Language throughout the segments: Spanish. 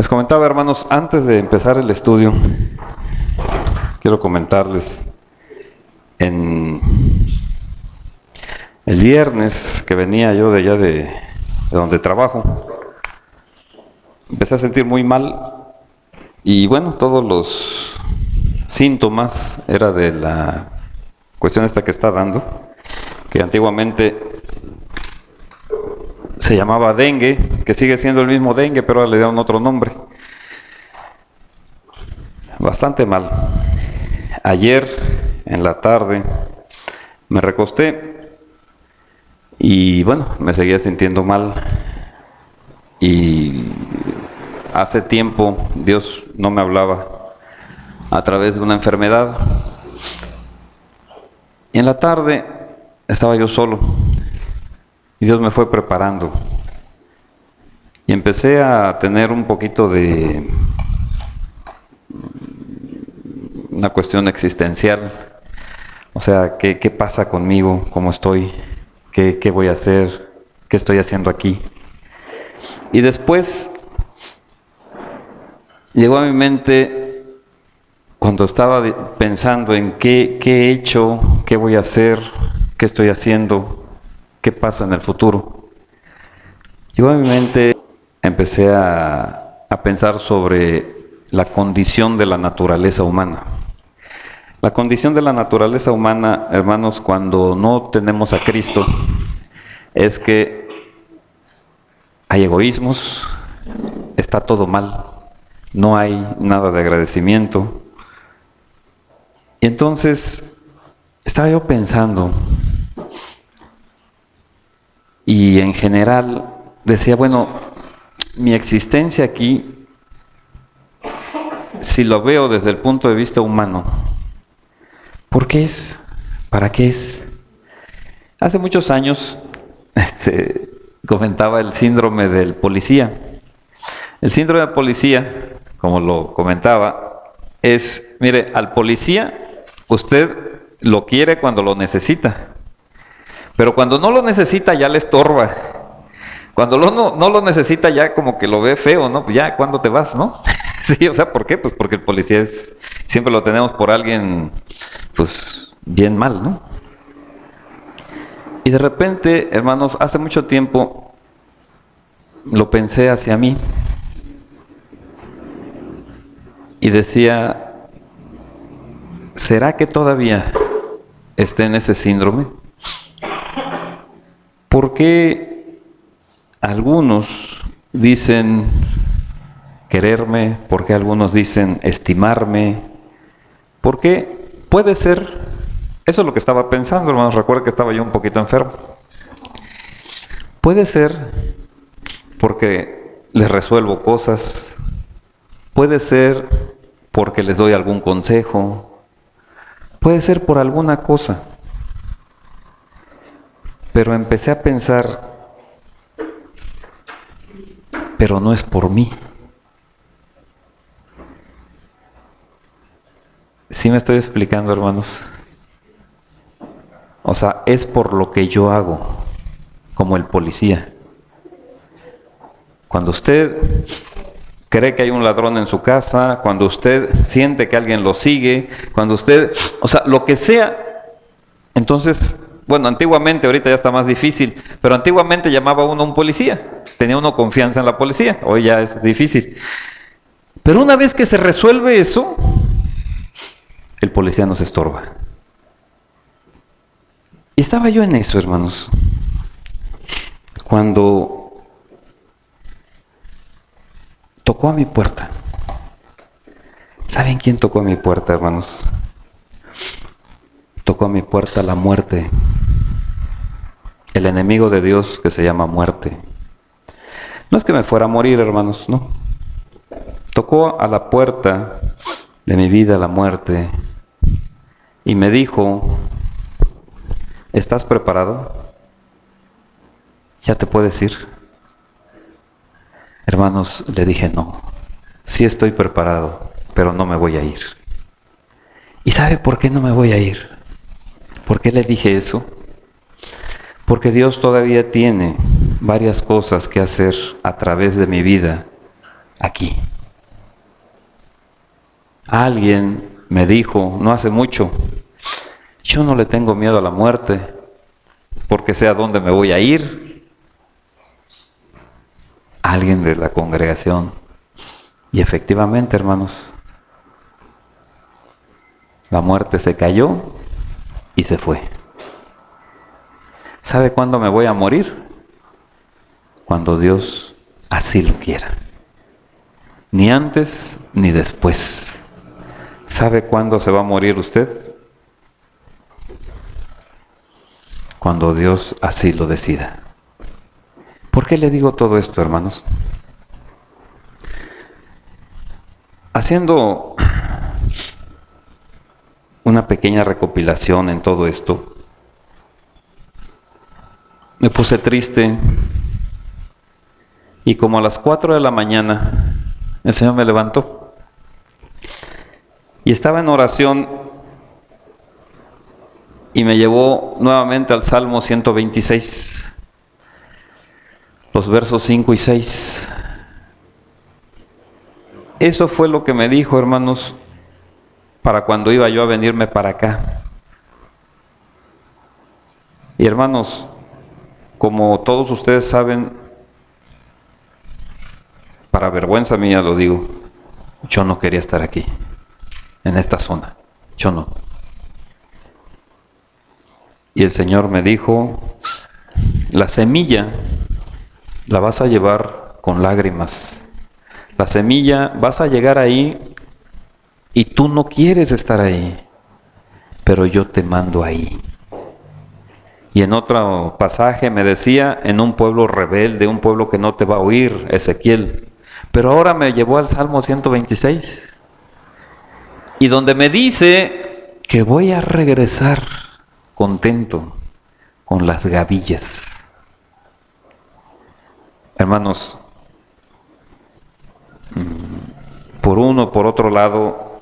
Les comentaba, hermanos, antes de empezar el estudio, quiero comentarles, en el viernes que venía yo de allá de donde trabajo, empecé a sentir muy mal y bueno, todos los síntomas era de la cuestión esta que está dando, que antiguamente se llamaba dengue, que sigue siendo el mismo dengue, pero ahora le dieron otro nombre. Bastante mal. Ayer en la tarde me recosté y bueno, me seguía sintiendo mal. Y hace tiempo Dios no me hablaba a través de una enfermedad. Y en la tarde estaba yo solo y Dios me fue preparando. Y empecé a tener un poquito de una cuestión existencial. O sea, ¿qué pasa conmigo? ¿Cómo estoy? ¿Qué voy a hacer? ¿Qué estoy haciendo aquí? Y después llegó a mi mente, cuando estaba pensando en qué he hecho, qué voy a hacer, qué estoy haciendo, qué pasa en el futuro. Llegó a mi mente, empecé a pensar sobre la condición de la naturaleza humana. La condición de la naturaleza humana, hermanos, cuando no tenemos a Cristo, es que hay egoísmos, está todo mal, no hay nada de agradecimiento. Y entonces estaba yo pensando, y en general decía, bueno, mi existencia aquí, si lo veo desde el punto de vista humano, ¿por qué es? ¿Para qué es? Hace muchos años comentaba el síndrome del policía. El síndrome del policía, como lo comentaba, es, mire, al policía usted lo quiere cuando lo necesita, pero cuando no lo necesita ya le estorba. Cuando no lo necesita ya como que lo ve feo, ¿no? Ya, ¿cuándo te vas, no? Sí, o sea, ¿por qué? Pues porque el policía siempre lo tenemos por alguien, pues, bien mal, ¿no? Y de repente, hermanos, hace mucho tiempo lo pensé hacia mí y decía, ¿será que todavía esté en ese síndrome? ¿Por qué algunos dicen quererme? ¿Por qué algunos dicen estimarme? ¿Por qué? Puede ser, eso es lo que estaba pensando, hermanos, recuerda que estaba yo un poquito enfermo. Puede ser porque les resuelvo cosas, puede ser porque les doy algún consejo, puede ser por alguna cosa. Pero empecé a pensar, pero no es por mí. ¿Sí me estoy explicando, hermanos? O sea, es por lo que yo hago, como el policía. Cuando usted cree que hay un ladrón en su casa, cuando usted siente que alguien lo sigue, cuando usted, o sea, lo que sea, entonces, bueno, antiguamente, ahorita ya está más difícil, pero antiguamente llamaba uno a un policía, tenía uno confianza en la policía, hoy ya es difícil. Pero una vez que se resuelve eso, el policía nos estorba. Y estaba yo en eso, hermanos, cuando tocó a mi puerta. ¿Saben quién tocó a mi puerta, hermanos? Tocó a mi puerta la muerte, el enemigo de Dios que se llama muerte. No es que me fuera a morir, hermanos, no. Tocó a la puerta de mi vida la muerte y me dijo, ¿estás preparado? ¿Ya te puedes ir? Hermanos, le dije no, sí estoy preparado, pero no me voy a ir. ¿Y sabe por qué no me voy a ir? ¿Por qué le dije eso? Porque Dios todavía tiene varias cosas que hacer a través de mi vida aquí. Alguien me dijo, no hace mucho, yo no le tengo miedo a la muerte, porque sé a dónde me voy a ir. Alguien de la congregación. Y efectivamente, hermanos, la muerte se cayó y se fue. ¿Sabe cuándo me voy a morir? Cuando Dios así lo quiera. Ni antes ni después. ¿Sabe cuándo se va a morir usted? Cuando Dios así lo decida. ¿Por qué le digo todo esto, hermanos? Haciendo una pequeña recopilación en todo esto, me puse triste y como a las 4 de la mañana el Señor me levantó y estaba en oración y me llevó nuevamente al Salmo 126, los versos 5 y 6. Eso fue lo que me dijo, hermanos, para cuando iba yo a venirme para acá. Y hermanos, como todos ustedes saben, para vergüenza mía lo digo, yo no quería estar aquí, en esta zona, yo no. Y el Señor me dijo, la semilla la vas a llevar con lágrimas. La semilla, vas a llegar ahí y tú no quieres estar ahí, pero yo te mando ahí. Y en otro pasaje me decía, en un pueblo rebelde, un pueblo que no te va a oír, Ezequiel. Pero ahora me llevó al Salmo 126, y donde me dice que voy a regresar contento con las gavillas. Hermanos, por uno, por otro lado,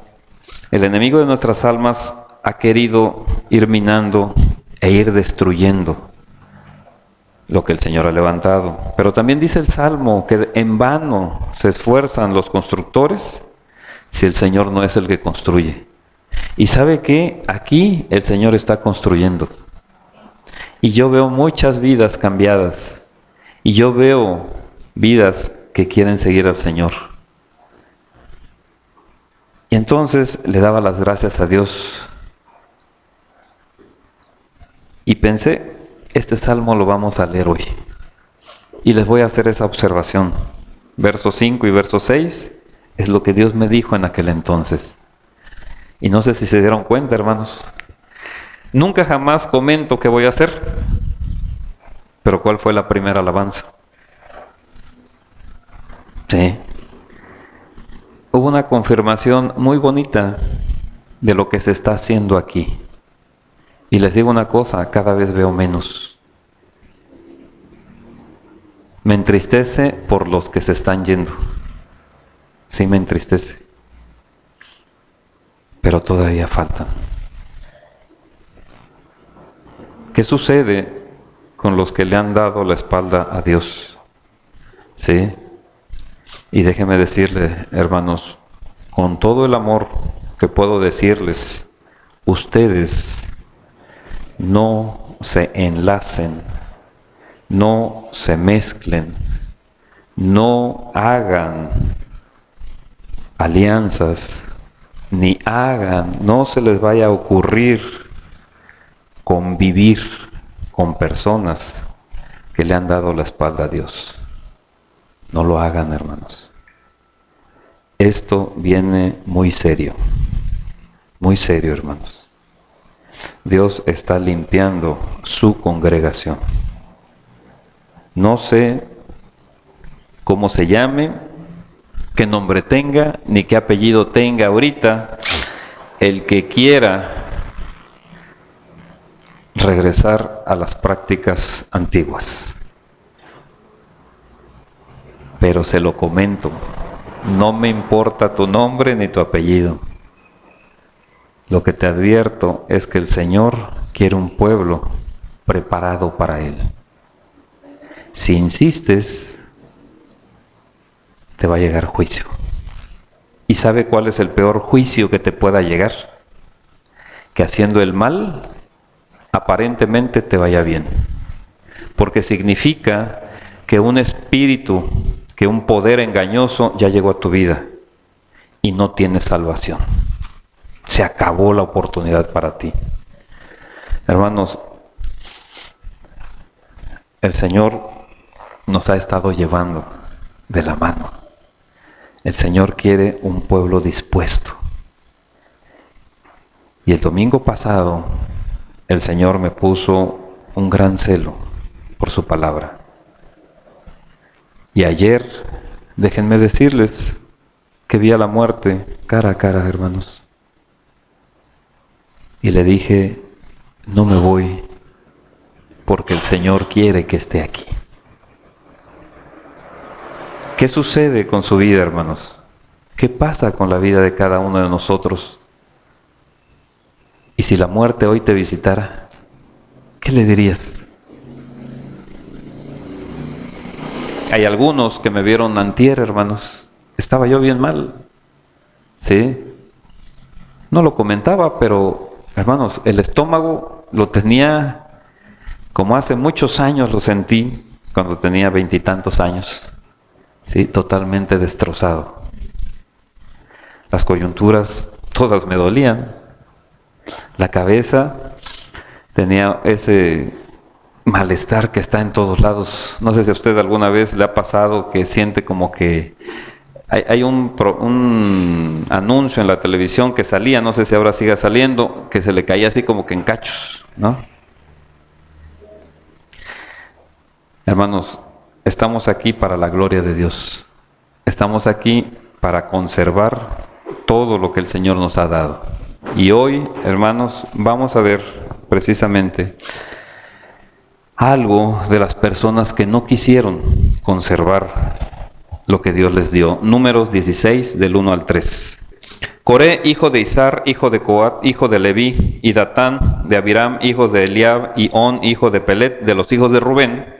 el enemigo de nuestras almas ha querido ir minando e ir destruyendo lo que el Señor ha levantado. Pero también dice el Salmo que en vano se esfuerzan los constructores si el Señor no es el que construye. Y ¿sabe qué? Aquí el Señor está construyendo. Y yo veo muchas vidas cambiadas. Y yo veo vidas que quieren seguir al Señor. Y entonces le daba las gracias a Dios. Y pensé, este salmo lo vamos a leer hoy. Y les voy a hacer esa observación. Verso 5 y verso 6 es lo que Dios me dijo en aquel entonces. Y no sé si se dieron cuenta, hermanos. Nunca jamás comento qué voy a hacer. Pero ¿cuál fue la primera alabanza? Sí. Hubo una confirmación muy bonita de lo que se está haciendo aquí. Y les digo una cosa, cada vez veo menos. Me entristece por los que se están yendo. Sí me entristece. Pero todavía faltan. ¿Qué sucede con los que le han dado la espalda a Dios? ¿Sí? Y déjenme decirle, hermanos, con todo el amor que puedo decirles, ustedes no se enlacen, no se mezclen, no hagan alianzas, ni hagan, no se les vaya a ocurrir convivir con personas que le han dado la espalda a Dios. No lo hagan, hermanos. Esto viene muy serio, hermanos. Dios está limpiando su congregación. No sé cómo se llame, qué nombre tenga, ni qué apellido tenga ahorita. El que quiera regresar a las prácticas antiguas. Pero se lo comento, no me importa tu nombre ni tu apellido. Lo que te advierto es que el Señor quiere un pueblo preparado para Él. Si insistes, te va a llegar juicio. ¿Y sabe cuál es el peor juicio que te pueda llegar? Que haciendo el mal, aparentemente te vaya bien. Porque significa que un espíritu, que un poder engañoso ya llegó a tu vida y no tienes salvación. Se acabó la oportunidad para ti. Hermanos, el Señor nos ha estado llevando de la mano. El Señor quiere un pueblo dispuesto. Y el domingo pasado, el Señor me puso un gran celo por su palabra. Y ayer, déjenme decirles que vi a la muerte cara a cara, hermanos. Y le dije, no me voy porque el Señor quiere que esté aquí. ¿Qué sucede con su vida, hermanos? ¿Qué pasa con la vida de cada uno de nosotros? Y si la muerte hoy te visitara, ¿qué le dirías? Hay algunos que me vieron antier, hermanos. Estaba yo bien mal. ¿Sí? No lo comentaba, pero, hermanos, el estómago lo tenía como hace muchos años lo sentí, cuando tenía 20 y tantos años. ¿Sí? Totalmente destrozado. Las coyunturas todas me dolían. La cabeza tenía ese malestar que está en todos lados. No sé si a usted alguna vez le ha pasado que siente como que hay un anuncio en la televisión que salía, no sé si ahora siga saliendo, que se le caía así como que en cachos, ¿no? Hermanos, estamos aquí para la gloria de Dios. Estamos aquí para conservar todo lo que el Señor nos ha dado. Y hoy, hermanos, vamos a ver precisamente algo de las personas que no quisieron conservar lo que Dios les dio. Números 16, del 1 al 3. Coré, hijo de Izar, hijo de Coat, hijo de Leví, y Datán, de Abiram, hijos de Eliab, y On, hijo de Pelet, de los hijos de Rubén,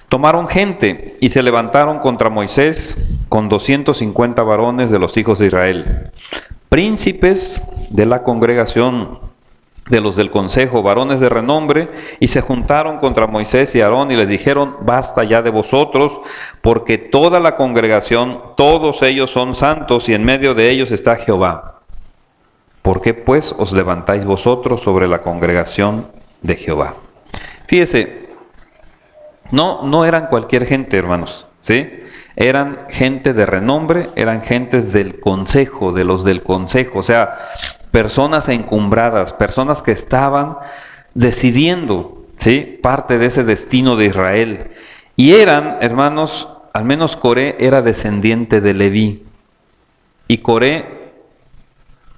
tomaron gente y se levantaron contra Moisés con 250 varones de los hijos de Israel, príncipes de la congregación, de los del consejo, varones de renombre, y se juntaron contra Moisés y Aarón y les dijeron, basta ya de vosotros, porque toda la congregación, todos ellos son santos y en medio de ellos está Jehová. ¿Por qué pues os levantáis vosotros sobre la congregación de Jehová? Fíjese, no eran cualquier gente, hermanos, ¿sí? Eran gente de renombre, eran gentes del consejo, de los del consejo, o sea, personas encumbradas, personas que estaban decidiendo, ¿sí?, parte de ese destino de Israel. Y eran, hermanos, al menos Coré era descendiente de Leví. Y Coré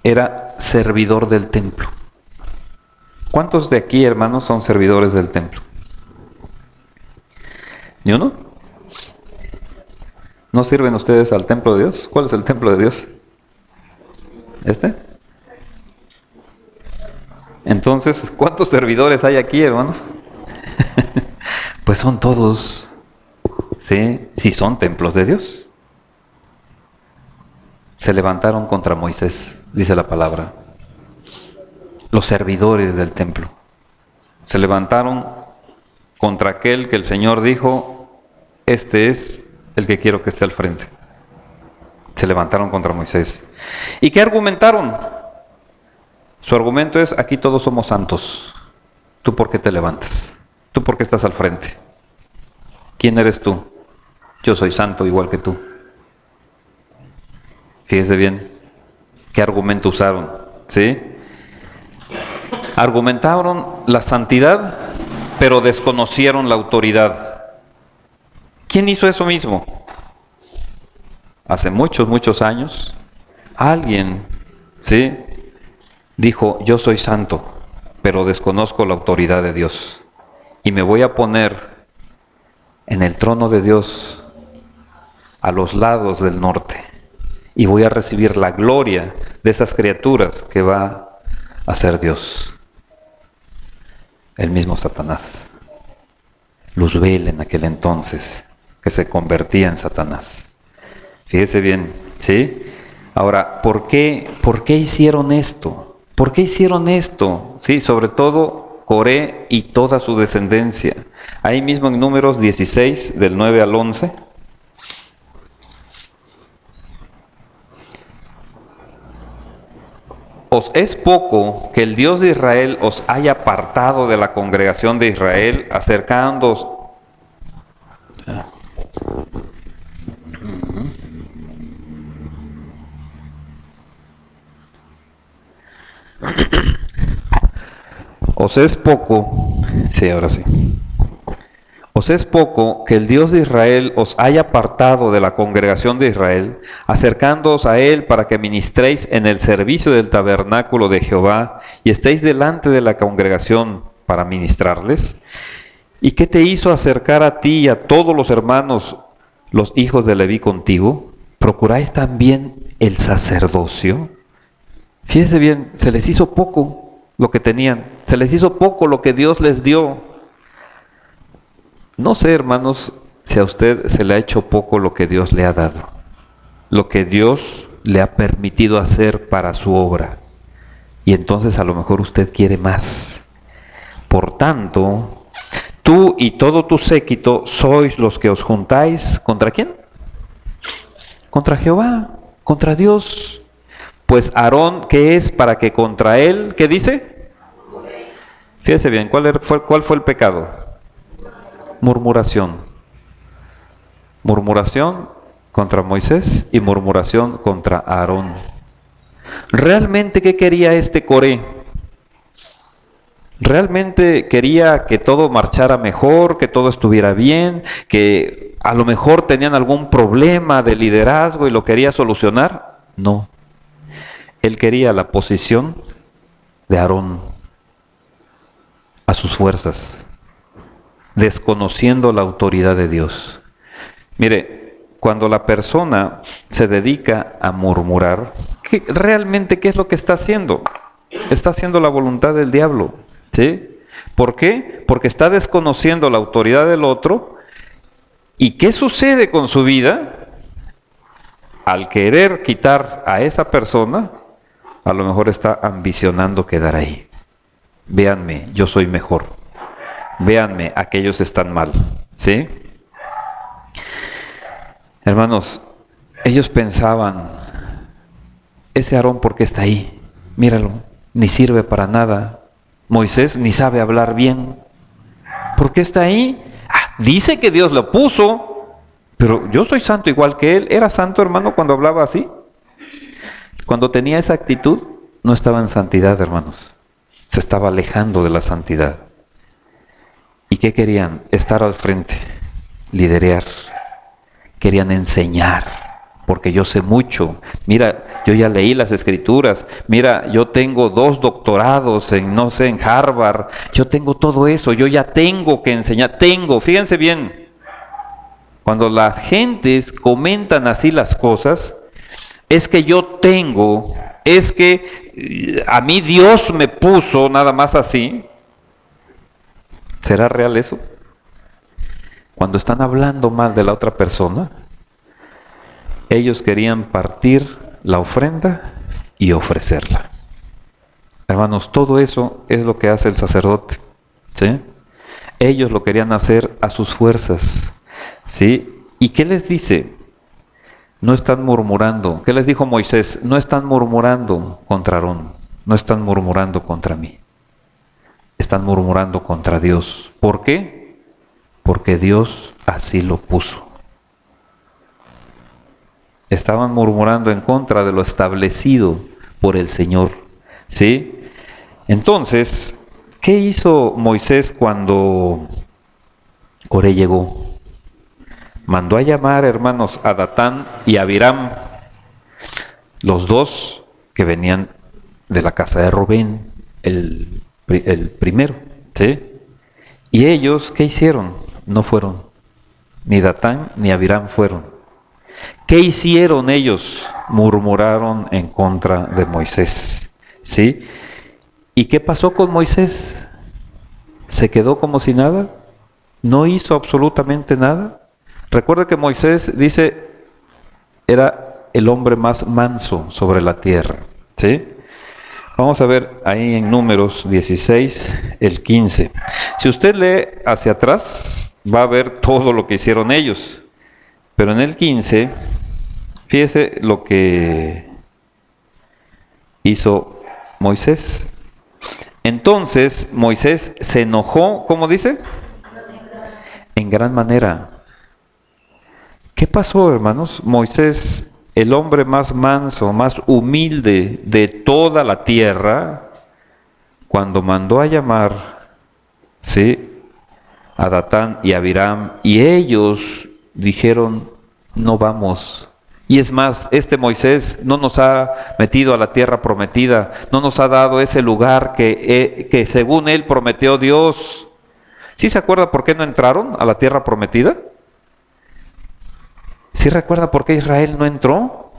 era servidor del templo. ¿Cuántos de aquí, hermanos, son servidores del templo? ¿Ni uno? ¿No sirven ustedes al templo de Dios? ¿Cuál es el templo de Dios? ¿Este? Entonces, ¿cuántos servidores hay aquí, hermanos? Pues son todos, ¿sí? Sí son templos de Dios. Se levantaron contra Moisés, dice la palabra. Los servidores del templo. Se levantaron contra aquel que el Señor dijo, este es el que quiero que esté al frente. Se levantaron contra Moisés. ¿Y qué argumentaron? Su argumento es, aquí todos somos santos. ¿Tú por qué te levantas? ¿Tú por qué estás al frente? ¿Quién eres tú? Yo soy santo igual que tú. Fíjese bien, ¿qué argumento usaron? ¿Sí? Argumentaron la santidad, pero desconocieron la autoridad. ¿Quién hizo eso mismo? Hace muchos años, alguien, ¿sí?, dijo, yo soy santo, pero desconozco la autoridad de Dios. Y me voy a poner en el trono de Dios a los lados del norte. Y voy a recibir la gloria de esas criaturas que va a ser Dios. El mismo Satanás. Luzbel en aquel entonces, que se convertía en Satanás. Fíjese bien, ¿sí? Ahora, ¿por qué hicieron esto? ¿Por qué hicieron esto? Sí, sobre todo Coré y toda su descendencia. Ahí mismo en Números 16, del 9 al 11. ¿Os es poco que el Dios de Israel os haya apartado de la congregación de Israel, acercándoos? ¿Os es poco? Sí, ahora sí. ¿Os es poco que el Dios de Israel os haya apartado de la congregación de Israel, acercándoos a Él para que ministréis en el servicio del tabernáculo de Jehová y estéis delante de la congregación para ministrarles? ¿Y qué te hizo acercar a ti y a todos los hermanos, los hijos de Leví contigo? ¿Procuráis también el sacerdocio? Fíjense bien, se les hizo poco lo que tenían, se les hizo poco lo que Dios les dio. No sé, hermanos, si a usted se le ha hecho poco lo que Dios le ha dado, lo que Dios le ha permitido hacer para su obra. Y entonces a lo mejor usted quiere más. Por tanto, tú y todo tu séquito sois los que os juntáis. ¿Contra quién? Contra Jehová, contra Dios. Pues Aarón, ¿qué es para que contra él? ¿Qué dice? Fíjese bien, ¿cuál fue el pecado? Murmuración. Murmuración contra Moisés y murmuración contra Aarón. ¿Realmente qué quería este Coré? ¿Realmente quería que todo marchara mejor, que todo estuviera bien, que a lo mejor tenían algún problema de liderazgo y lo quería solucionar? No. Él quería la posición de Aarón a sus fuerzas, desconociendo la autoridad de Dios. Mire, cuando la persona se dedica a murmurar, ¿realmente qué es lo que está haciendo? Está haciendo la voluntad del diablo, ¿sí? ¿Por qué? Porque está desconociendo la autoridad del otro. ¿Y qué sucede con su vida? Al querer quitar a esa persona, a lo mejor está ambicionando quedar ahí. Véanme, yo soy mejor. Véanme, aquellos están mal, ¿sí? Hermanos, ellos pensaban, ese Aarón, ¿por qué está ahí? Míralo, ni sirve para nada. Moisés ni sabe hablar bien. ¿Por qué está ahí? Dice que Dios lo puso, pero yo soy santo igual que él. ¿Era santo, hermano, cuando hablaba así? Cuando tenía esa actitud, no estaba en santidad, hermanos. Se estaba alejando de la santidad. ¿Y qué querían? Estar al frente, liderear. Querían enseñar, porque yo sé mucho. Mira, yo ya leí las escrituras. Mira, yo tengo 2 doctorados en, no sé, en Harvard. Yo tengo todo eso. Yo ya tengo que enseñar. Fíjense bien. Cuando las gentes comentan así las cosas, es que yo tengo, es que a mí Dios me puso nada más así. ¿Será real eso? Cuando están hablando mal de la otra persona, ellos querían partir la ofrenda y ofrecerla. Hermanos, todo eso es lo que hace el sacerdote, ¿sí? Ellos lo querían hacer a sus fuerzas, ¿sí? ¿Y qué les dice? No están murmurando. ¿Qué les dijo Moisés? No están murmurando contra Aarón, no están murmurando contra mí. Están murmurando contra Dios. ¿Por qué? Porque Dios así lo puso. Estaban murmurando en contra de lo establecido por el Señor, ¿sí? Entonces, ¿qué hizo Moisés cuando Coré llegó? Mandó a llamar, hermanos, a Datán y a Abiram, los 2 que venían de la casa de Rubén, el primero, ¿sí? Y ellos, ¿qué hicieron? No fueron. Ni Datán ni Abiram fueron. ¿Qué hicieron ellos? Murmuraron en contra de Moisés, ¿sí? ¿Y qué pasó con Moisés? ¿Se quedó como si nada? ¿No hizo absolutamente nada? Recuerda que Moisés dice, era el hombre más manso sobre la tierra. ¿Sí? Vamos a ver ahí en Números 16, el 15. Si usted lee hacia atrás, va a ver todo lo que hicieron ellos. Pero en el 15, fíjese lo que hizo Moisés. Entonces Moisés se enojó, ¿cómo dice? En gran manera. ¿Qué pasó, hermanos? Moisés, el hombre más manso, más humilde de toda la tierra, cuando mandó a llamar, ¿sí?, a Datán y a Abiram, y ellos dijeron, no vamos. Y es más, este Moisés no nos ha metido a la tierra prometida, no nos ha dado ese lugar que según él prometió Dios. ¿Sí se acuerda por qué no entraron a la tierra prometida? ¿Sí recuerda por qué Israel no entró?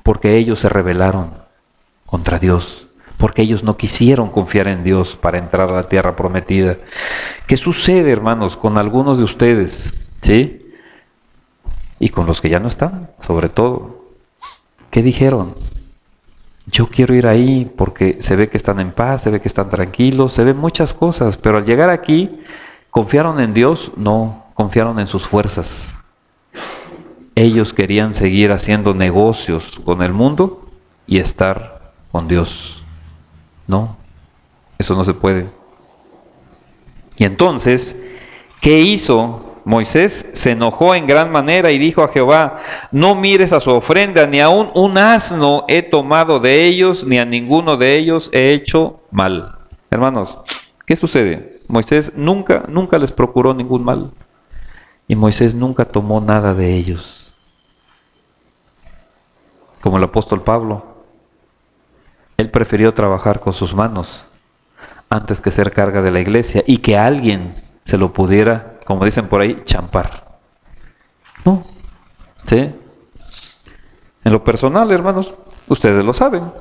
Porque ellos se rebelaron contra Dios, porque ellos no quisieron confiar en Dios para entrar a la tierra prometida. ¿Qué sucede, hermanos, con algunos de ustedes? ¿Sí? Y con los que ya no están, sobre todo. ¿Qué dijeron? Yo quiero ir ahí porque se ve que están en paz, se ve que están tranquilos, se ven muchas cosas, pero al llegar aquí, ¿confiaron en Dios? No, confiaron en sus fuerzas. Ellos querían seguir haciendo negocios con el mundo y estar con Dios. No, eso no se puede. Y entonces, ¿qué hizo Moisés? Se enojó en gran manera y dijo a Jehová, no mires a su ofrenda, ni aun un asno he tomado de ellos, ni a ninguno de ellos he hecho mal. Hermanos, ¿qué sucede? Moisés nunca les procuró ningún mal. Y Moisés nunca tomó nada de ellos. Como el apóstol Pablo, él prefirió trabajar con sus manos antes que ser carga de la iglesia y que alguien se lo pudiera, como dicen por ahí, champar. No, ¿sí? En lo personal, hermanos, ustedes lo saben.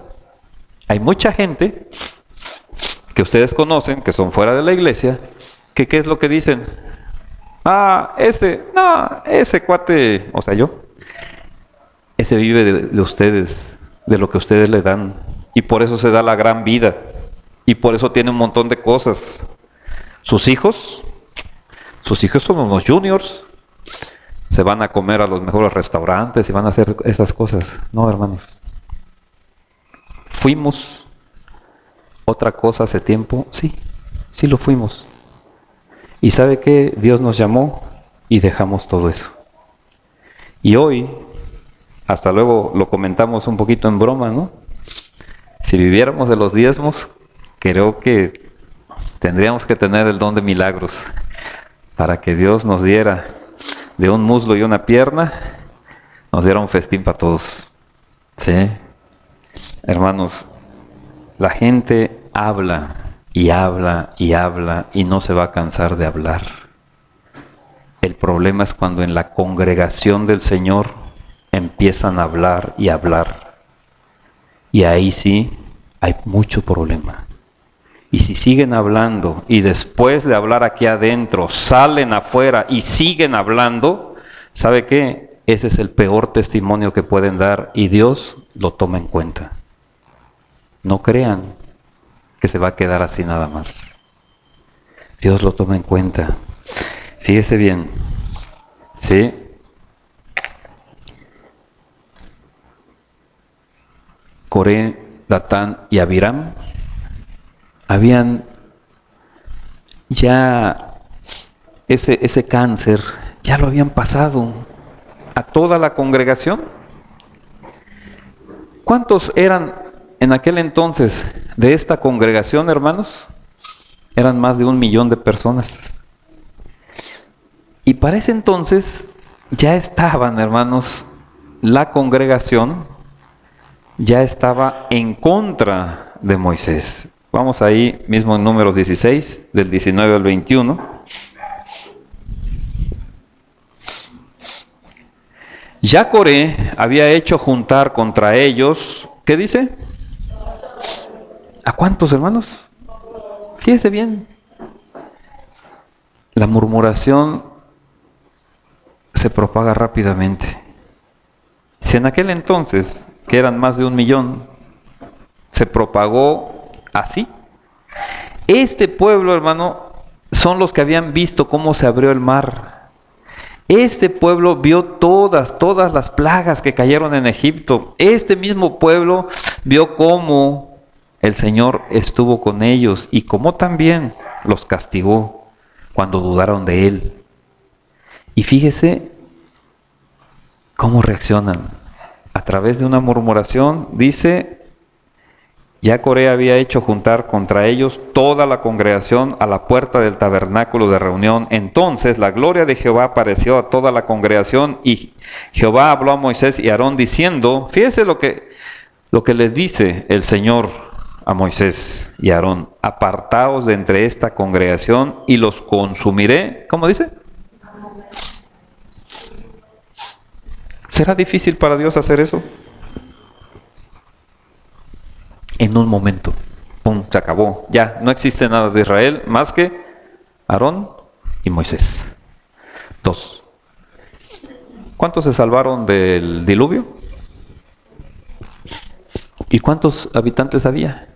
Hay mucha gente que ustedes conocen, que son fuera de la iglesia, que ¿qué es lo que dicen? Ese cuate, o sea, yo, ese vive de ustedes, de lo que ustedes le dan. Y por eso se da la gran vida. Y por eso tiene un montón de cosas. Sus hijos son unos juniors. Se van a comer a los mejores restaurantes y van a hacer esas cosas. No, hermanos. ¿Fuimos otra cosa hace tiempo? Sí lo fuimos. ¿Y sabe qué? Dios nos llamó y dejamos todo eso. Y hoy, hasta luego lo comentamos un poquito en broma, ¿no? Si viviéramos de los diezmos, creo que tendríamos que tener el don de milagros para que Dios nos diera de un muslo y una pierna, nos diera un festín para todos. ¿Sí? Hermanos, la gente habla y habla y habla y no se va a cansar de hablar. El problema es cuando en la congregación del Señor empiezan a hablar y hablar. Y ahí sí hay mucho problema. Y si siguen hablando y después de hablar aquí adentro salen afuera y siguen hablando, ¿sabe qué? Ese es el peor testimonio que pueden dar y Dios lo toma en cuenta. No crean que se va a quedar así nada más. Dios lo toma en cuenta. Fíjese bien, ¿sí? Coré, Datán y Abiram habían ya ese cáncer, ya lo habían pasado a toda la congregación. ¿Cuántos eran en aquel entonces de esta congregación, hermanos? Eran más de 1 millón de personas. Y para ese entonces ya estaban, hermanos, la congregación ya estaba en contra de Moisés. Vamos ahí mismo en Números 16, del 19 al 21. Ya Coré había hecho juntar contra ellos, ¿qué dice? ¿A cuántos, hermanos? Fíjese bien. La murmuración se propaga rápidamente. Si en aquel entonces, que eran más de 1 millón, se propagó así, este pueblo, hermano, son los que habían visto cómo se abrió el mar. Este pueblo vio todas las plagas que cayeron en Egipto. Este mismo pueblo vio cómo el Señor estuvo con ellos y cómo también los castigó cuando dudaron de Él. Y fíjese cómo reaccionan. A través de una murmuración, dice, ya Coré había hecho juntar contra ellos toda la congregación a la puerta del tabernáculo de reunión. Entonces la gloria de Jehová apareció a toda la congregación y Jehová habló a Moisés y a Aarón diciendo, fíjese lo que les dice el Señor a Moisés y a Aarón, apartaos de entre esta congregación y los consumiré. ¿Cómo dice? ¿Será difícil para Dios hacer eso? En un momento, ¡pum!, se acabó. Ya, no existe nada de Israel más que Aarón y Moisés. 2. ¿Cuántos se salvaron del diluvio? ¿Y cuántos habitantes había?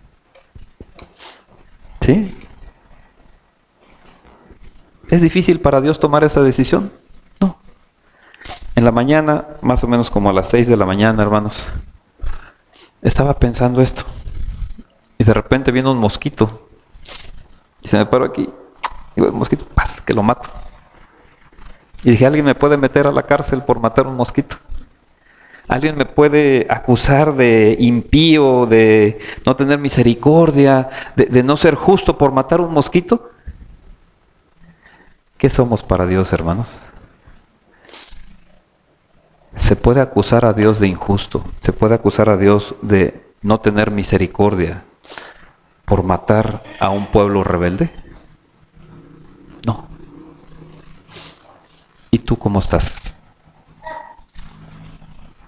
¿Sí? ¿Es difícil para Dios tomar esa decisión? No. En la mañana, más o menos como a las 6 de la mañana, hermanos, estaba pensando esto. Y de repente viene un mosquito. Y se me paró aquí. Y el mosquito, ¡paz!, que lo mato. Y dije, ¿alguien me puede meter a la cárcel por matar un mosquito? ¿Alguien me puede acusar de impío, de no tener misericordia, de no ser justo por matar un mosquito? ¿Qué somos para Dios, hermanos? Se puede acusar a Dios de injusto, se puede acusar a Dios de no tener misericordia por matar a un pueblo rebelde. No. ¿Y tú cómo estás?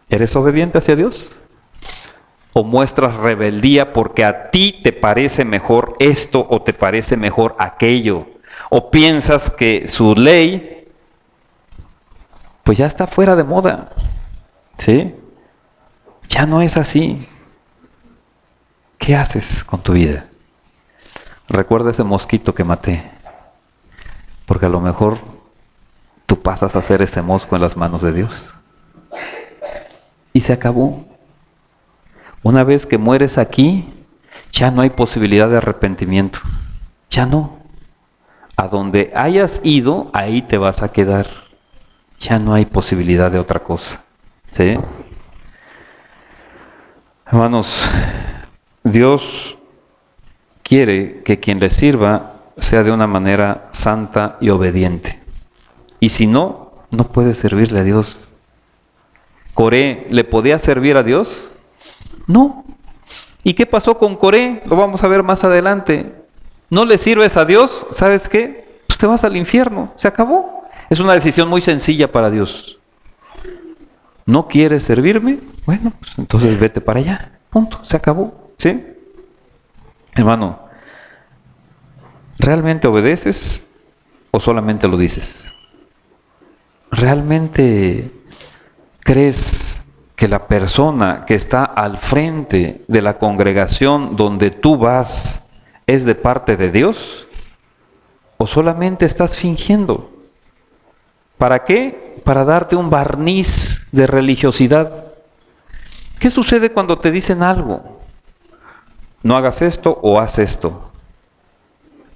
¿Eres obediente hacia Dios? ¿O muestras rebeldía porque a ti te parece mejor esto o te parece mejor aquello? ¿O piensas que su ley pues ya está fuera de moda? ¿Sí? Ya no es así. ¿Qué haces con tu vida? Recuerda ese mosquito que maté, porque a lo mejor tú pasas a ser ese mosco en las manos de Dios. Y se acabó. Una vez que mueres aquí, ya no hay posibilidad de arrepentimiento. Ya no. A donde hayas ido, ahí te vas a quedar. Ya no hay posibilidad de otra cosa. ¿Sí? Hermanos, Dios quiere que quien le sirva sea de una manera santa y obediente. Y si no, no puede servirle a Dios. ¿Coré le podía servir a Dios? No. ¿Y qué pasó con Coré? Lo vamos a ver más adelante. ¿No le sirves a Dios? ¿Sabes qué? Pues te vas al infierno. Se acabó. Es una decisión muy sencilla para Dios. ¿No quieres servirme? Bueno, pues entonces vete para allá. Punto. Se acabó. ¿Sí? Hermano, ¿realmente obedeces o solamente lo dices? ¿Realmente crees que la persona que está al frente de la congregación donde tú vas es de parte de Dios? ¿O solamente estás fingiendo? ¿Para qué? Para darte un barniz de religiosidad. ¿Qué sucede cuando te dicen algo? No hagas esto o haz esto.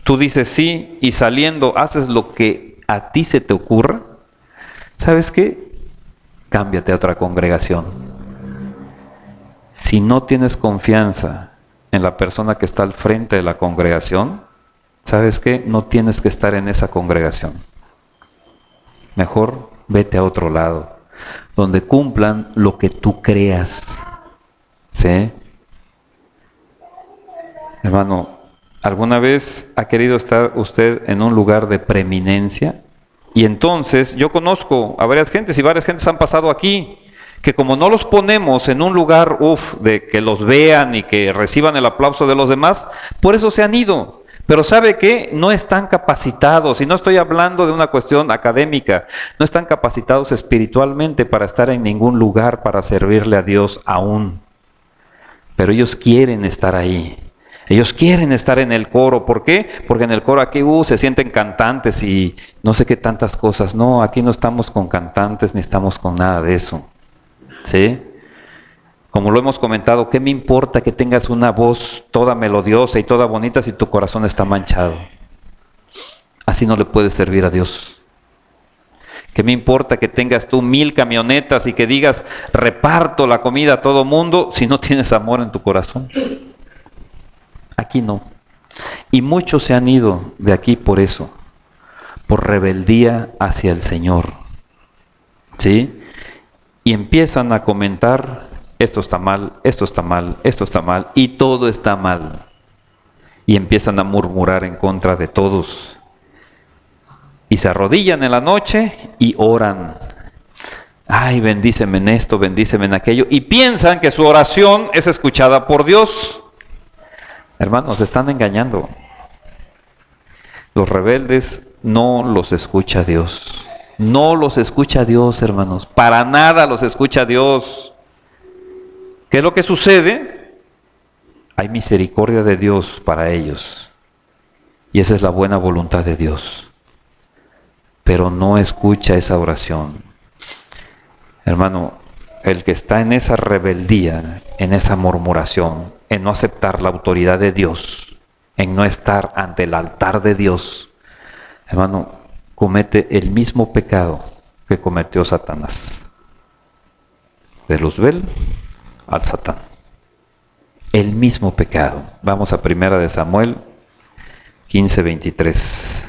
Tú dices sí y saliendo haces lo que a ti se te ocurra. ¿Sabes qué? Cámbiate a otra congregación. Si no tienes confianza en la persona que está al frente de la congregación, ¿sabes qué? No tienes que estar en esa congregación. Mejor vete a otro lado, donde cumplan lo que tú creas. ¿Sí? Hermano, ¿alguna vez ha querido estar usted en un lugar de preeminencia? Y entonces, yo conozco a varias gentes y varias gentes han pasado aquí, que como no los ponemos en un lugar, de que los vean y que reciban el aplauso de los demás, por eso se han ido. Pero ¿sabe qué? No están capacitados, y no estoy hablando de una cuestión académica, no están capacitados espiritualmente para estar en ningún lugar para servirle a Dios aún. Pero ellos quieren estar ahí. Ellos quieren estar en el coro. ¿Por qué? Porque en el coro aquí se sienten cantantes y no sé qué tantas cosas. No, aquí no estamos con cantantes ni estamos con nada de eso. ¿Sí? Como lo hemos comentado, ¿qué me importa que tengas una voz toda melodiosa y toda bonita si tu corazón está manchado? Así no le puedes servir a Dios. ¿Qué me importa que tengas tú 1000 camionetas y que digas, reparto la comida a todo mundo, si no tienes amor en tu corazón? Aquí no. Y muchos se han ido de aquí por eso, por rebeldía hacia el Señor. ¿Sí? Y empiezan a comentar, esto está mal, esto está mal, esto está mal, y todo está mal. Y empiezan a murmurar en contra de todos. Y se arrodillan en la noche y oran. Ay, bendíceme en esto, bendíceme en aquello. Y piensan que su oración es escuchada por Dios. Hermanos, están engañando. Los rebeldes no los escucha Dios. No los escucha Dios, hermanos. Para nada los escucha Dios. ¿Qué es lo que sucede? Hay misericordia de Dios para ellos. Y esa es la buena voluntad de Dios. Pero no escucha esa oración. Hermano, el que está en esa rebeldía, en esa murmuración, en no aceptar la autoridad de Dios, en no estar ante el altar de Dios, hermano, comete el mismo pecado que cometió Satanás. De Luzbel al Satán. El mismo pecado. Vamos a 1 de Samuel 15:23.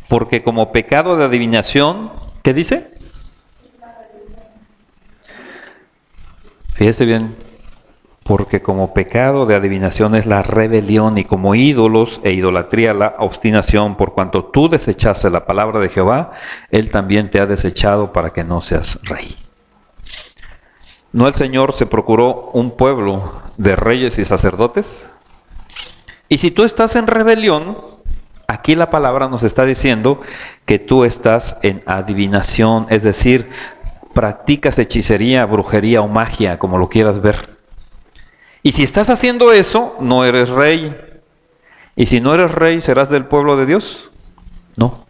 Porque como pecado de adivinación, ¿qué dice? Fíjese bien, porque como pecado de adivinación es la rebelión y como ídolos e idolatría la obstinación, por cuanto tú desechaste la palabra de Jehová, Él también te ha desechado para que no seas rey. ¿No el Señor se procuró un pueblo de reyes y sacerdotes? Y si tú estás en rebelión, aquí la palabra nos está diciendo que tú estás en adivinación, es decir, practicas hechicería, brujería o magia, como lo quieras ver. Y si estás haciendo eso, no eres rey. Y si no eres rey, ¿serás del pueblo de Dios? No.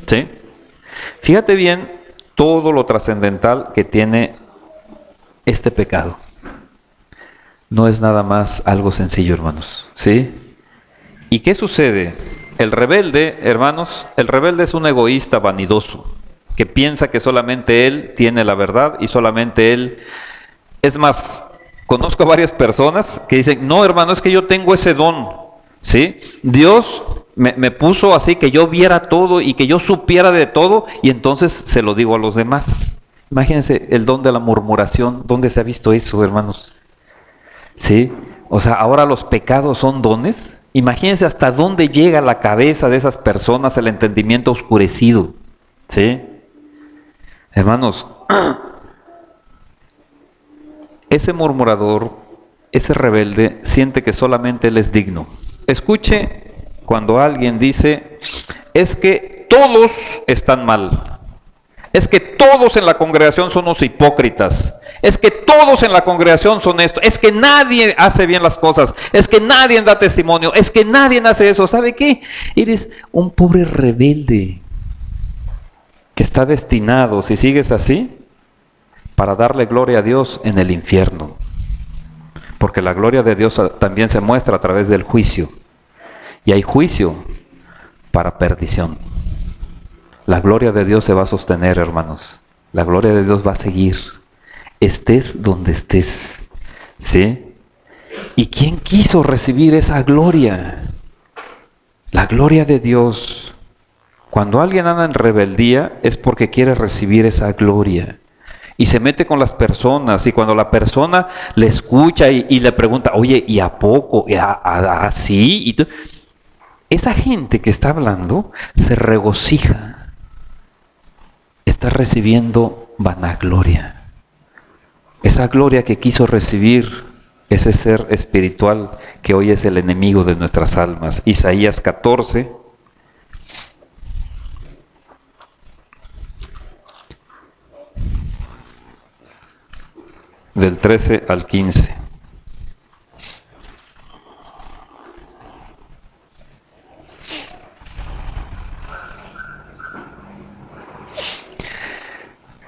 ¿Sí? Fíjate bien todo lo trascendental que tiene este pecado. No es nada más algo sencillo, hermanos. ¿Sí? ¿Y qué sucede? El rebelde, hermanos, el rebelde es un egoísta vanidoso, que piensa que solamente él tiene la verdad y solamente él. Es más, conozco a varias personas que dicen, no, hermano, es que yo tengo ese don, ¿sí? Dios me puso así que yo viera todo y que yo supiera de todo y entonces se lo digo a los demás. Imagínense el don de la murmuración, ¿dónde se ha visto eso, hermanos? ¿Sí? O sea, ahora los pecados son dones. Imagínense hasta dónde llega la cabeza de esas personas el entendimiento oscurecido, ¿sí? Hermanos, ese murmurador, ese rebelde, siente que solamente él es digno. Escuche cuando alguien dice, es que todos están mal. Es que todos en la congregación son unos hipócritas. Es que todos en la congregación son esto. Es que nadie hace bien las cosas. Es que nadie da testimonio. Es que nadie hace eso. ¿Sabe qué? Eres un pobre rebelde que está destinado, si sigues así, para darle gloria a Dios en el infierno. Porque la gloria de Dios también se muestra a través del juicio. Y hay juicio para perdición. La gloria de Dios se va a sostener, hermanos. La gloria de Dios va a seguir. Estés donde estés. ¿Sí? ¿Y quién quiso recibir esa gloria? La gloria de Dios. Cuando alguien anda en rebeldía es porque quiere recibir esa gloria. Y se mete con las personas, y cuando la persona le escucha y le pregunta, oye, ¿y a poco? ¿Así? Esa gente que está hablando se regocija. Está recibiendo vanagloria. Esa gloria que quiso recibir ese ser espiritual que hoy es el enemigo de nuestras almas. Isaías 14, del 13 al 15.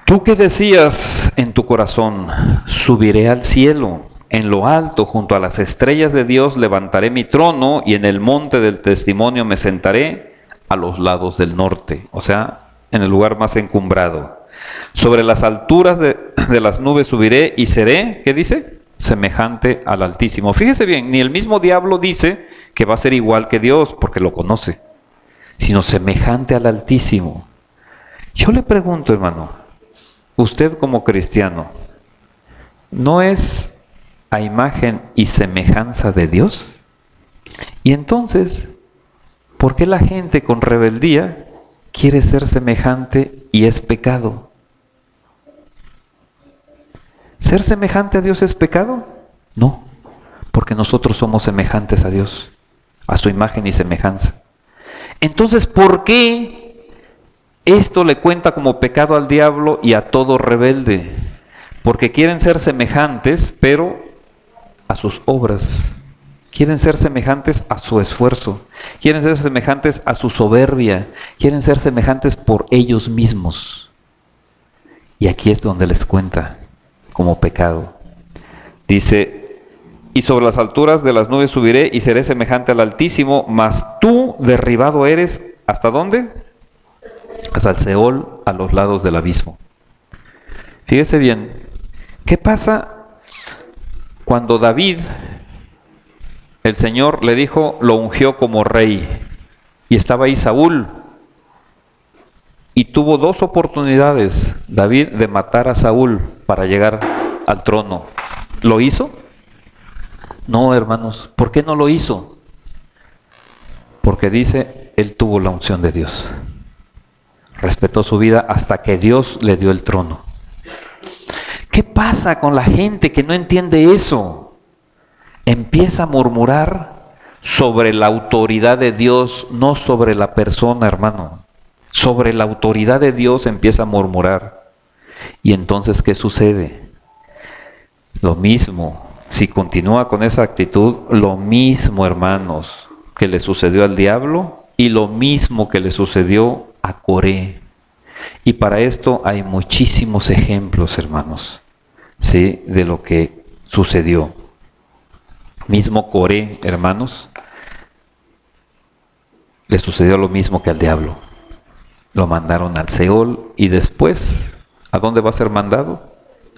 Tú que decías en tu corazón, subiré al cielo, en lo alto, junto a las estrellas de Dios, levantaré mi trono y en el monte del testimonio me sentaré a los lados del norte, o sea, en el lugar más encumbrado. Sobre las alturas de las nubes subiré y seré, ¿qué dice? Semejante al Altísimo. Fíjese bien, ni el mismo diablo dice que va a ser igual que Dios, porque lo conoce, sino semejante al Altísimo. Yo le pregunto, hermano, usted como cristiano, ¿no es a imagen y semejanza de Dios? Y entonces, ¿por qué la gente con rebeldía quiere ser semejante y es pecado? ¿Ser semejante a Dios es pecado? No, porque nosotros somos semejantes a Dios, a su imagen y semejanza. Entonces, ¿por qué esto le cuenta como pecado al diablo y a todo rebelde? Porque quieren ser semejantes, pero a sus obras. Quieren ser semejantes a su esfuerzo. Quieren ser semejantes a su soberbia. Quieren ser semejantes por ellos mismos. Y aquí es donde les cuenta como pecado. Dice, y sobre las alturas de las nubes subiré y seré semejante al Altísimo, mas tú derribado eres, ¿hasta dónde? Hasta el Seol, a los lados del abismo. Fíjese bien, ¿qué pasa cuando David, el Señor le dijo, lo ungió como rey, y estaba ahí Saúl, y tuvo dos oportunidades David de matar a Saúl para llegar al trono? ¿Lo hizo? No, hermanos. ¿Por qué no lo hizo? Porque dice, él tuvo la unción de Dios. Respetó su vida hasta que Dios le dio el trono. ¿Qué pasa con la gente que no entiende eso? Empieza a murmurar sobre la autoridad de Dios, no sobre la persona, hermano. Sobre la autoridad de Dios empieza a murmurar. Y entonces, ¿qué sucede? Lo mismo, si continúa con esa actitud, lo mismo, hermanos, que le sucedió al diablo y lo mismo que le sucedió a Coré. Y para esto hay muchísimos ejemplos, hermanos, ¿sí?, de lo que sucedió. Mismo Coré, hermanos, le sucedió lo mismo que al diablo. Lo mandaron al Seol y después, ¿a dónde va a ser mandado?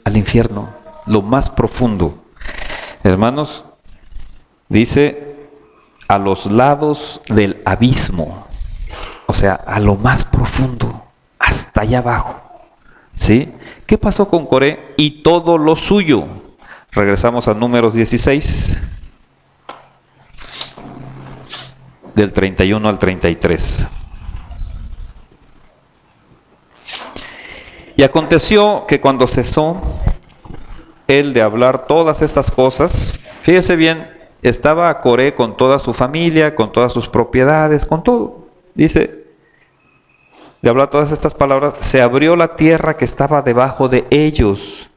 Al infierno, lo más profundo. Hermanos, dice, a los lados del abismo, o sea, a lo más profundo, hasta allá abajo. ¿Sí? ¿Qué pasó con Coré y todo lo suyo? Regresamos a Números 16, del 31 al 33. Y aconteció que cuando cesó él de hablar todas estas cosas, fíjese bien, estaba Coré con toda su familia, con todas sus propiedades, con todo. Dice, de hablar todas estas palabras, se abrió la tierra que estaba debajo de ellos.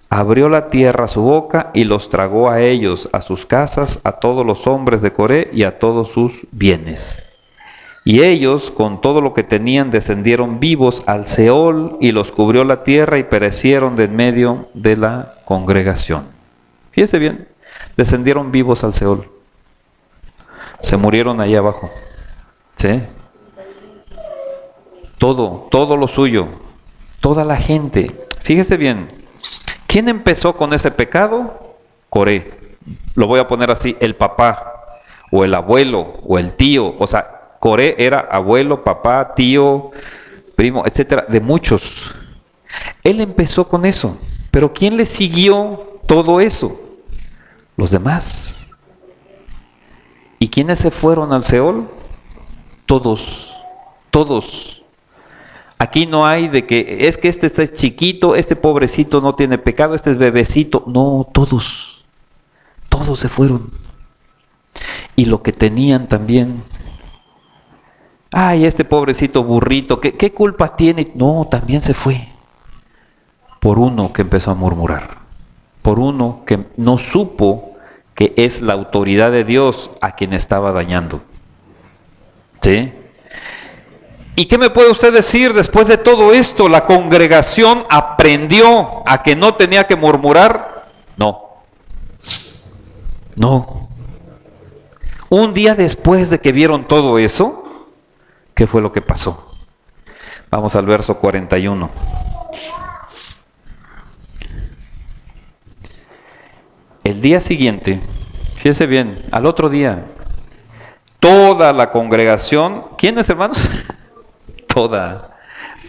Abrió la tierra su boca y los tragó a ellos, a sus casas, a todos los hombres de Coré y a todos sus bienes. Y ellos, con todo lo que tenían, descendieron vivos al Seol y los cubrió la tierra y perecieron de en medio de la congregación. Fíjese bien, descendieron vivos al Seol. Se murieron ahí abajo. ¿Sí? Todo lo suyo, toda la gente. Fíjese bien, ¿quién empezó con ese pecado? Coré. Lo voy a poner así, el papá, o el abuelo, o el tío. O sea, Coré era abuelo, papá, tío, primo, etcétera, de muchos. Él empezó con eso, pero ¿quién le siguió todo eso? Los demás. ¿Y quiénes se fueron al Seol? Todos. Aquí no hay de que este está chiquito, este pobrecito no tiene pecado, este es bebecito. No, todos se fueron. Y lo que tenían también. Ay, este pobrecito burrito, ¿qué culpa tiene? No, también se fue. Por uno que empezó a murmurar. Por uno que no supo que es la autoridad de Dios a quien estaba dañando. ¿Sí? ¿Y qué me puede usted decir después de todo esto? ¿La congregación aprendió a que no tenía que murmurar? No. No. Un día después de que vieron todo eso, ¿qué fue lo que pasó? Vamos al verso 41. El día siguiente, fíjese bien, al otro día, toda la congregación, ¿quiénes, hermanos?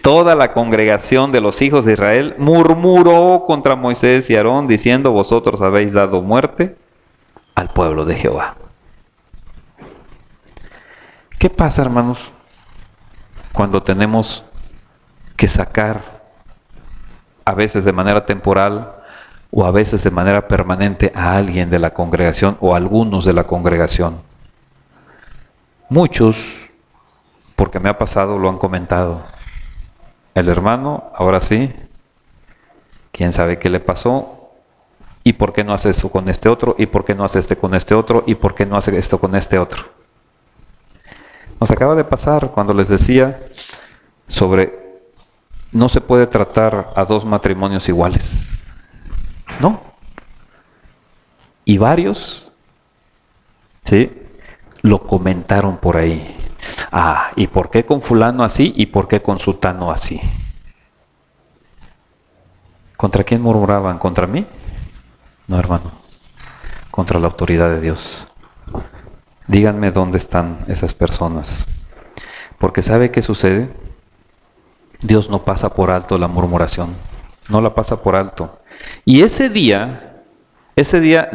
Toda la congregación de los hijos de Israel murmuró contra Moisés y Aarón, diciendo: vosotros habéis dado muerte al pueblo de Jehová. ¿Qué pasa, hermanos, cuando tenemos que sacar, a veces de manera temporal o a veces de manera permanente, a alguien de la congregación o a algunos de la congregación? Muchos, porque me ha pasado, lo han comentado. El hermano, ahora sí, quién sabe qué le pasó, y por qué no hace esto con este otro, y por qué no hace este con este otro, y por qué no hace esto con este otro. Nos acaba de pasar cuando les decía sobre no se puede tratar a dos matrimonios iguales, ¿no? Y varios, ¿sí?, lo comentaron por ahí. Ah, ¿y por qué con fulano así y por qué con sutano así? ¿Contra quién murmuraban? ¿Contra mí? No, hermano. Contra la autoridad de Dios. Díganme dónde están esas personas. Porque ¿sabe qué sucede? Dios no pasa por alto la murmuración. No la pasa por alto. Y ese día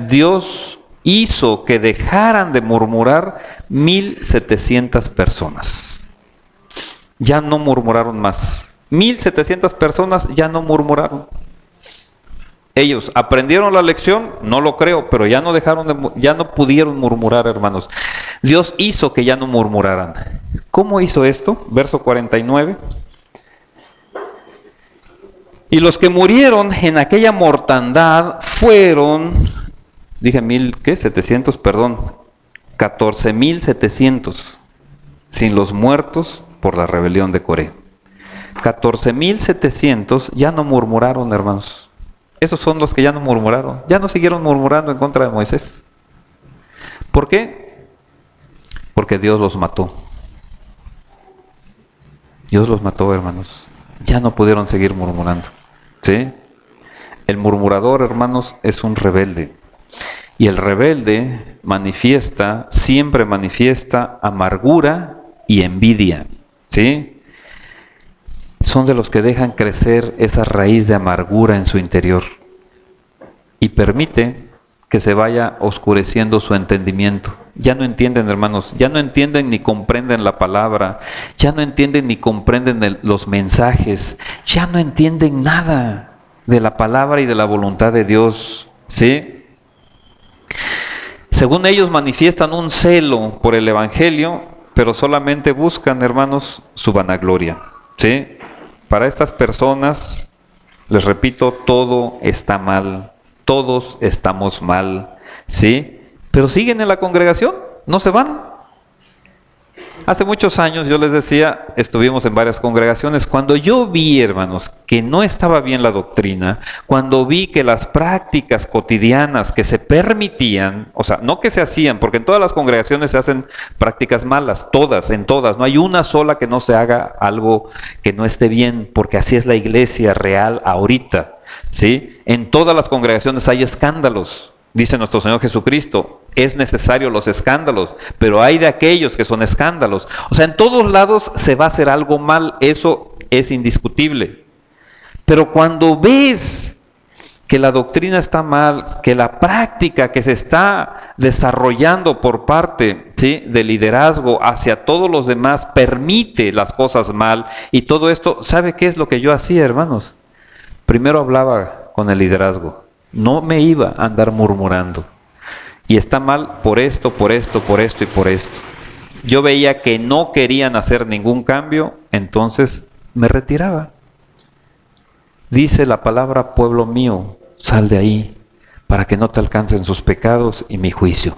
Dios hizo que dejaran de murmurar 1,700 personas. Ya no murmuraron más. 1,700 personas ya no murmuraron. Ellos aprendieron la lección, no lo creo, pero ya no pudieron murmurar, hermanos. Dios hizo que ya no murmuraran. ¿Cómo hizo esto? Verso 49. Y los que murieron en aquella mortandad fueron, dije 700, perdón, 14,700, sin los muertos por la rebelión de Coré. 14,700 ya no murmuraron, hermanos. Esos son los que ya no murmuraron, ya no siguieron murmurando en contra de Moisés. ¿Por qué? Porque Dios los mató. Dios los mató, hermanos. Ya no pudieron seguir murmurando. ¿Sí? El murmurador, hermanos, es un rebelde. Y el rebelde siempre manifiesta amargura y envidia. ¿Sí? Son de los que dejan crecer esa raíz de amargura en su interior y permite que se vaya oscureciendo su entendimiento. Ya no entienden, hermanos, ya no entienden ni comprenden la palabra, ya no entienden ni comprenden los mensajes, ya no entienden nada de la palabra y de la voluntad de Dios, ¿sí? Según ellos manifiestan un celo por el evangelio, pero solamente buscan, hermanos, su vanagloria, ¿sí? Para estas personas, les repito, todo está mal, todos estamos mal, ¿sí? Pero siguen en la congregación, no se van. Hace muchos años, yo les decía, estuvimos en varias congregaciones. Cuando yo vi, hermanos, que no estaba bien la doctrina, cuando vi que las prácticas cotidianas que se permitían, o sea, no que se hacían, porque en todas las congregaciones se hacen prácticas malas, en todas, no hay una sola que no se haga algo que no esté bien, porque así es la iglesia real ahorita, ¿sí? En todas las congregaciones hay escándalos. Dice nuestro Señor Jesucristo, es necesario los escándalos, pero hay de aquellos que son escándalos. O sea, en todos lados se va a hacer algo mal, eso es indiscutible. Pero cuando ves que la doctrina está mal, que la práctica que se está desarrollando por parte, ¿sí?, del liderazgo hacia todos los demás permite las cosas mal y todo esto, ¿sabe qué es lo que yo hacía, hermanos? Primero hablaba con el liderazgo, no me iba a andar murmurando. Y está mal por esto, por esto, por esto y por esto. Yo veía que no querían hacer ningún cambio, entonces me retiraba. Dice la palabra, pueblo mío, sal de ahí, para que no te alcancen sus pecados y mi juicio.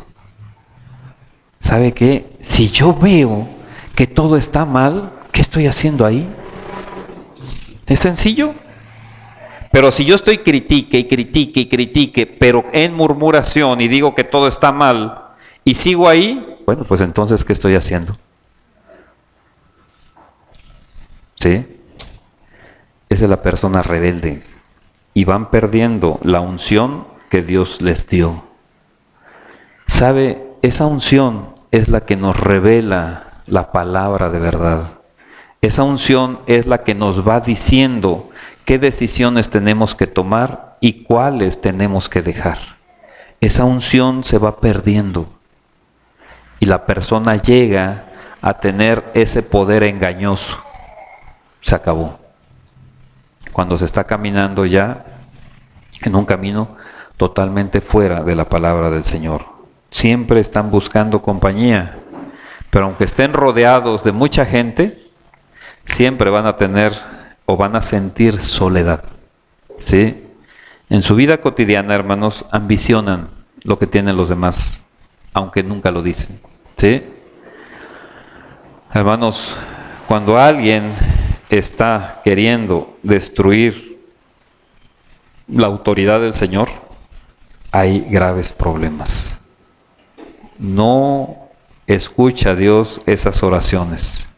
¿Sabe qué? Si yo veo que todo está mal, ¿qué estoy haciendo ahí? ¿Es sencillo? Pero si yo estoy critique y critique y critique, pero en murmuración y digo que todo está mal y sigo ahí, bueno, pues entonces, ¿qué estoy haciendo? ¿Sí? Esa es la persona rebelde y van perdiendo la unción que Dios les dio. ¿Sabe? Esa unción es la que nos revela la palabra de verdad. Esa unción es la que nos va diciendo qué decisiones tenemos que tomar y cuáles tenemos que dejar. Esa unción se va perdiendo y la persona llega a tener ese poder engañoso. Se acabó. Cuando se está caminando ya en un camino totalmente fuera de la palabra del Señor. Siempre están buscando compañía, pero aunque estén rodeados de mucha gente, siempre van a tener o van a sentir soledad. ¿Sí? En su vida cotidiana, hermanos, ambicionan lo que tienen los demás, aunque nunca lo dicen. ¿Sí? Hermanos, cuando alguien está queriendo destruir la autoridad del Señor, hay graves problemas. No escucha a Dios esas oraciones,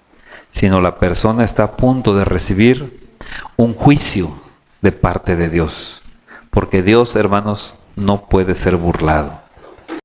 sino la persona está a punto de recibir un juicio de parte de Dios. Porque Dios, hermanos, no puede ser burlado.